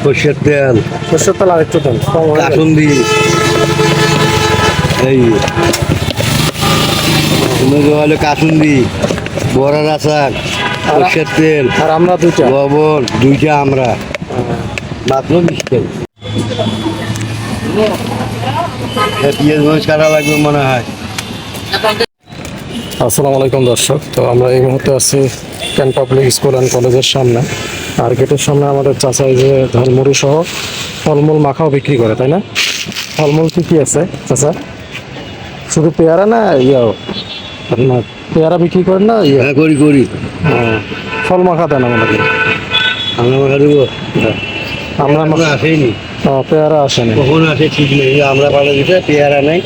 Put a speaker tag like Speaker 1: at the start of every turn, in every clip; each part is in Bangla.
Speaker 1: সর্ষের তেল
Speaker 2: আর একটু দেন,
Speaker 1: কাসুন্দি, এই হলো কাসুন্দি, বড়ার আচার, সর্ষের তেল
Speaker 2: আর আমরা দুইটা
Speaker 1: লবণ, দুইটা আমরা মাত্র 20 টাকা। পেঁয়াজ মরিচ কাটা লাগবে মনে হয়।
Speaker 2: আসসালামু আলাইকুম দর্শক, তো আমরা এই মুহূর্তে আছি ক্যান পাবলিক স্কুল অ্যান্ড কলেজের সামনে। আর গেটের সামনে আমাদের চাচা এই যে ঝালমুড়ি সহ ফলমূল মাখাও বিক্রি করে, তাই না? ফলমূল কী কী আছে চাচা? শুধু পেয়ারা না ইয়াও আপনার পেয়ারা বিক্রি করেন না? ইয়া
Speaker 1: হ্যাঁ করি করি।
Speaker 2: ফল মাখা দেন আমাদেরকে।
Speaker 1: আমরা মাখা দেবো,
Speaker 2: আমরা
Speaker 1: আমরা আসেনি,
Speaker 2: পেয়ারা আসেনি,
Speaker 1: কখন আসে ঠিক নেই। আমরা পাড়া দিতে পেয়ারা নেই।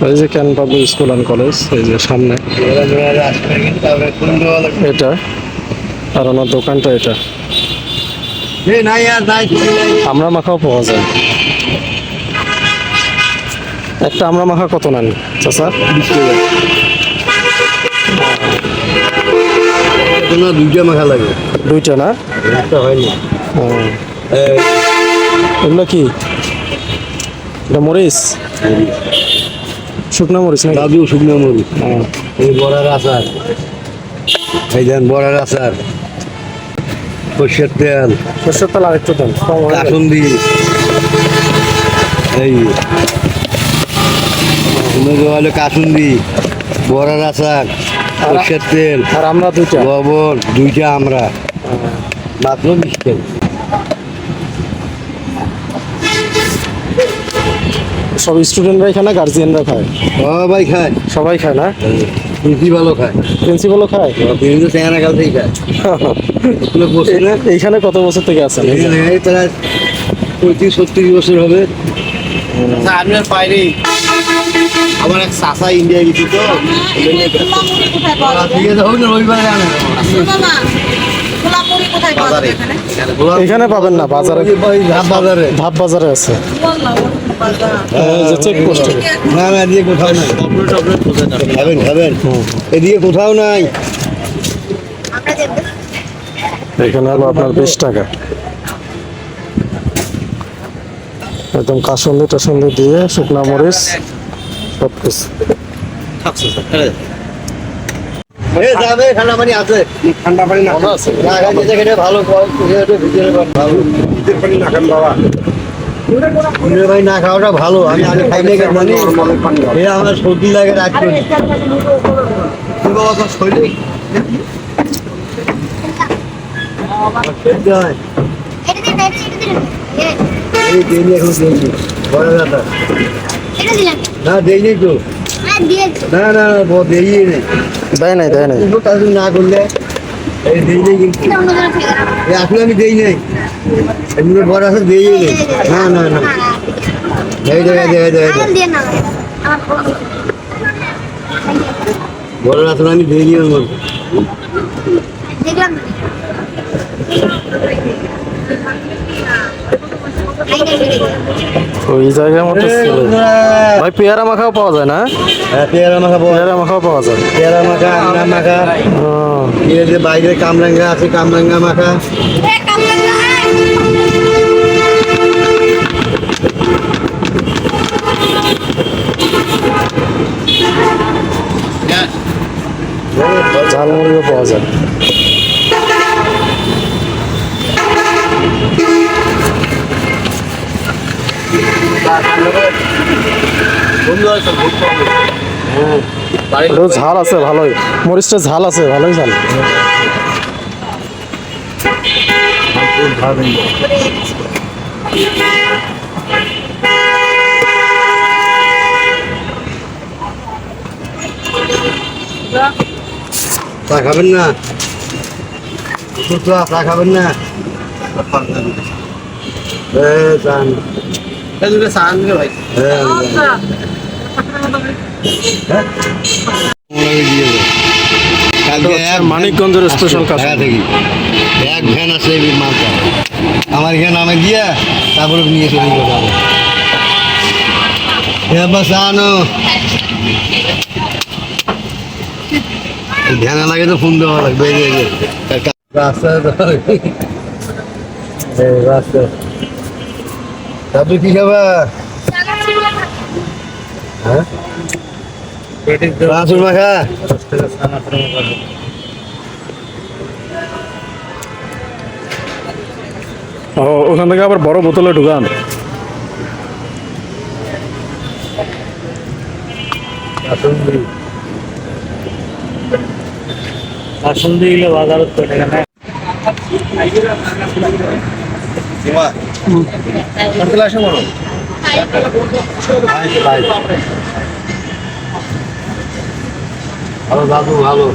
Speaker 2: এই যে can public school and college, এই যে সামনে এটা, আর ওনার দোকানটা এটা। আমরা মাখাও পাওয়া যায়। একটা আমরা মাখা কত নেন চাচা?
Speaker 1: 20 টাকা। না দুইটা মাখা লাগে।
Speaker 2: দুইটা না?
Speaker 1: একটা হয়নি।
Speaker 2: এগুলো কি? এটা মরিচ, শুকনো মরিচ না?
Speaker 1: দাদু শুকনো মরিচ। এই বড়ার আচার, এই দেন বড়ার আচার, সর্ষের তেল
Speaker 2: আর একটু দেন,
Speaker 1: কাসুন্দি, এই হলো কাসুন্দি, বড়ার আচার, সর্ষের তেল
Speaker 2: আর আমরা দুইটা
Speaker 1: লবণ, দুইটা আমরা মাত্র 20 টাকা।
Speaker 2: সব স্টুডেন্টরাই খায় না গার্জিয়ানরা খায়?
Speaker 1: সবাই খায়,
Speaker 2: সবাই খায় না?
Speaker 1: প্রিন্সিপালও খায়।
Speaker 2: প্রিন্সিপালও খায়?
Speaker 1: বিভিন্ন চেঙ্গানা কাল থেকে খায়। বসে না
Speaker 2: এইখানে কত বছর থেকে আছেন?
Speaker 1: এই প্রায় 35-36 বছর হবে।
Speaker 3: আমি আর পাইনি, আমার এক চাচা ইন্ডিয়া গেছি তো,
Speaker 1: ঠিক আছে হোক না, রবিবারে আনে
Speaker 3: বাজারে
Speaker 2: এখানে পাবেন না, বাজারে
Speaker 1: বাজারে
Speaker 2: ধাপ বাজারে আছে, চেক পোস্টে।
Speaker 1: না না এদিকে কোথাও নাই। খাবেন খাবেন, এদিকে কোথাও নাই।
Speaker 2: এখানে হলো আপনার 20 টাকা, একদম কাসুন্দি টাসুন্দি দিয়ে শুকনা মরিচ সব কিছু।
Speaker 1: যাবে ঠান্ডা পানি আছে,
Speaker 3: ঠান্ডা পানি না
Speaker 2: আছে?
Speaker 1: ভালো ভাই না খাওয়াটা ভালো। আমি আগে খাইলে জানি আমার সর্দি লাগে রাত করি। না দেয়নি তো, না না দেয়নি নেই,
Speaker 2: দেয় নাই, দেয় নাই।
Speaker 1: না করলে এই দেই নেই, কিন্তু আসলে আমি দেই নাই, এমনি বড় আছে দেই নেই। না না না দেয় দেয় দেয় দেয় বড় আসলে আমি দেই নি।
Speaker 2: ওই জায়গার মতো ছিল ভাই। পেয়ারা মাখাও পাওয়া যায় না?
Speaker 1: পেয়ারা মাখা,
Speaker 2: পেয়ারা মাখাও পাওয়া যায়।
Speaker 1: পেয়ারা মাখা, আঙ্গা মাখা, এই যে বাইরে কামরাঙ্গা আছে, কামরাঙ্গা মাখা।
Speaker 2: ঝালমুড়িও পাওয়া যায়। ঝাল আছে ভালোই, মরিচটা ঝাল আছে, ভালোই ঝাল।
Speaker 1: চা খাবেন না? চা খাবেন না?
Speaker 2: মানিকগঞ্জের স্পেশাল কাঁচা
Speaker 1: থেকে এক ভ্যান আছে মালটা, আমার এখানে নামে গিয়া তারপরে নিয়ে চলে যাবো। बस आनो ध्यान लगे तो फोन देवा লাগবে এই যে রাস্তা এই রাস্তা তবে কি খাবা হ্যাঁ রাসুল মাখা
Speaker 2: ও ওখান থেকে আবার বড় বোতলে ঢুকান।
Speaker 3: আসল দিলে বাজারত করে না সিমা কোন ক্লাসে পড়ো
Speaker 1: ভালো বাবু ভালো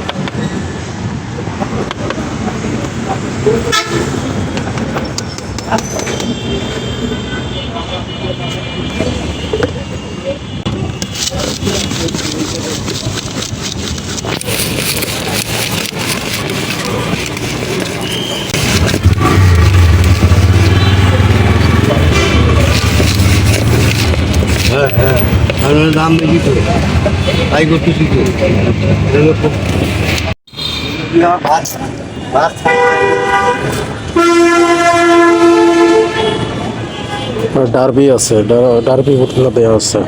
Speaker 1: হ্যাঁ হ্যাঁ আর দাম বেশি তো তাই করতেছি তো ভাত ভাত
Speaker 2: ডারবি আছে, ডারবি বোতলে দেওয়া আছে,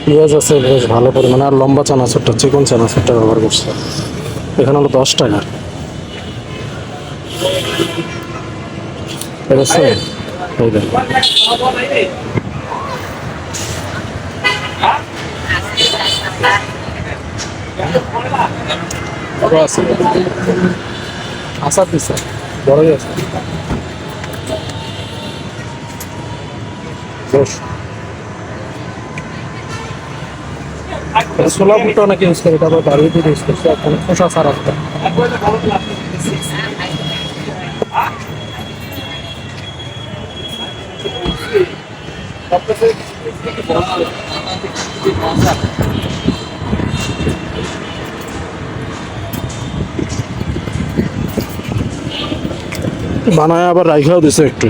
Speaker 2: পেঁয়াজ আছে বেশ ভালো পরিমাণে, আর লম্বা চানাচুরটা চিকন চানাচুরটা ব্যবহার করছে। এখানে হলো 10 টাকা। এটা আছে? এই দেখ। বড় আছে, আচার দিচ্ছে, বড়ই আছে। ছোলা বুটটা অনেকে ইউজ করে, তারপর বাড়িতে ইউজ করছে, এখন খোসা ছাড়া একটা। বানায় আবার রাইখাও দিছে একটু।